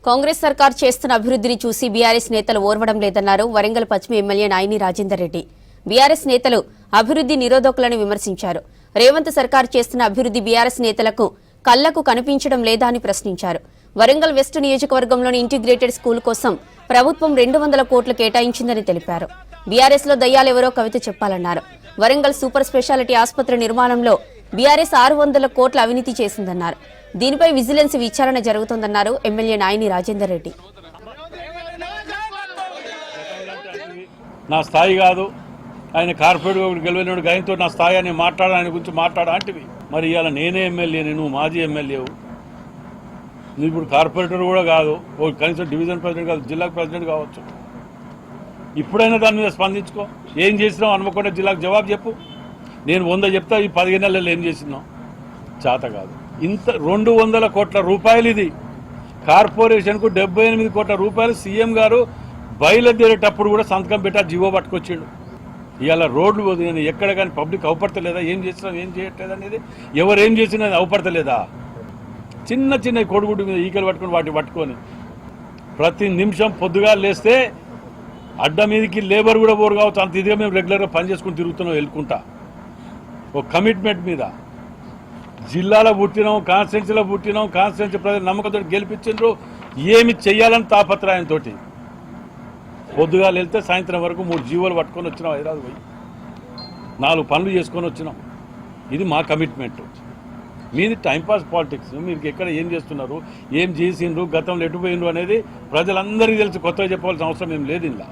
కాంగ్రెస్ సర్కార్ చేస్తున్న అభివృద్ధిని చూసి బీఆర్ఎస్ నేతలు ఓర్వడం లేదన్నారు వరంగల్ పశ్చిమ ఎమ్మెల్యే నాయిని రాజేందర్ రెడ్డి. బీఆర్ఎస్ నేతలు అభివృద్ధి నిరోధకులను విమర్శించారు. రేవంత్ సర్కార్ చేస్తున్న అభివృద్ధి బీఆర్ఎస్ నేతలకు కళ్లకు కనిపించడం లేదా అని ప్రశ్నించారు. వరంగల్ వెస్ట్ నియోజకవర్గంలోని ఇంటిగ్రేటెడ్ స్కూల్ కోసం ప్రభుత్వం 200 కోట్లు కేటాయించిందని తెలిపారు. బీఆర్ఎస్ లో దయ్యాలెవరో కవిత చెప్పాలన్నారు. వరంగల్ సూపర్ స్పెషాలిటీ ఆసుపత్రి నిర్మాణంలో బీఆర్ఎస్ 600 కోట్ల అవినీతి చేసిందన్నారు. దీనిపై విజిలెన్స్ విచారణ జరుగుతోందన్నారు ఎమ్మెల్యే నాయిని రాజేందర్ రెడ్డి. నా స్థాయి కాదు, ఆయన కార్పొరేట్ గెలవలేడు, ఆయనతో నా స్థాయి అని ఆయన గురించి మాట్లాడాంటివి. మరి ఇవాళ నేనే ఎమ్మెల్యేని, నువ్వు మాజీ ఎమ్మెల్యేవు, నువ్వు ఇప్పుడు కార్పొరేటర్ కూడా కాదు, కనీసం డివిజన్ ప్రెసిడెంట్ కాదు, జిల్లా ప్రెసిడెంట్ కావచ్చు. ఇప్పుడైనా దాని మీద స్పందించుకో. ఏం చేసినావు హన్మకొండ జిల్లాకు జవాబు చెప్పు. నేను 100 చెప్తా, ఈ 15 నెలల్లో ఏం చేసినావు? చేత కాదు. ఇంత 200 కోట్ల రూపాయలు ఇది. కార్పొరేషన్కు 78 కోట్ల రూపాయలు సీఎం గారు బయలుదేరేటప్పుడు కూడా సంతకం పెట్టా జీవో పట్టుకొచ్చాడు. ఇవాళ రోడ్లు నేను ఎక్కడ కానీ పబ్లిక్ అవపడతలేదా? ఏం చేసినాం ఏం చేయట్లేదు అనేది, ఎవరేం చేసినా అవపడతలేదా? చిన్న చిన్న కొడుగుడ్డు మీద ఈకలు పట్టుకొని వాటిని పట్టుకొని ప్రతి నిమిషం పొద్దుగా లేస్తే అడ్డ మీదకి లేబర్ కూడా పోరు కావచ్చు, అంత ఇదిగా మేము రెగ్యులర్గా పనిచేసుకుని తిరుగుతున్నాం వెళ్ళుకుంటా. ఒక కమిట్మెంట్ మీద జిల్లాలో పుట్టినాం, కాన్స్టిట్యున్సీలో పుట్టినాం, కాన్స్టిట్యున్సీ ప్రజలు నమ్మకంతో గెలిపించారు. ఏమి చెయ్యాలని తాపత్రయంతో పొద్దుగా వెళ్తే సాయంత్రం వరకు 3 జీవోలు పట్టుకొని వచ్చినాం. హైదరాబాద్ పోయి 4 పనులు చేసుకొని వచ్చినాం. ఇది మా కమిట్మెంట్. మీది టైంపాస్ పాలిటిక్స్. మీరు ఎక్కడ ఏం చేస్తున్నారు, ఏం చేసిండ్రు, గతంలో ఎటుపోయిండ్రు అనేది ప్రజలందరికీ తెలిసి కొత్తగా చెప్పాల్సిన అవసరం ఏం లేదు. ఇలా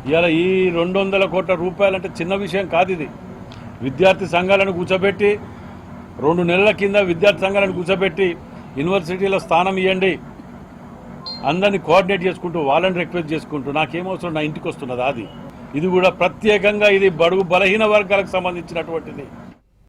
ఇవాళ ఈ 200 కోట్ల రూపాయలంటే చిన్న విషయం కాదు. ఇది విద్యార్థి సంఘాలను కూర్చోబెట్టి 2 నెలల కింద విద్యార్థి సంఘాలను కూర్చోబెట్టి యూనివర్సిటీలో స్థానం ఇవ్వండి, అందరినీ కోఆర్డినేట్ చేసుకుంటూ వాళ్ళని రిక్వెస్ట్ చేసుకుంటూ నాకేమవసరం, నా ఇంటికి వస్తున్నది అది. ఇది కూడా ప్రత్యేకంగా ఇది బడుగు బలహీన వర్గాలకు సంబంధించినటువంటిది.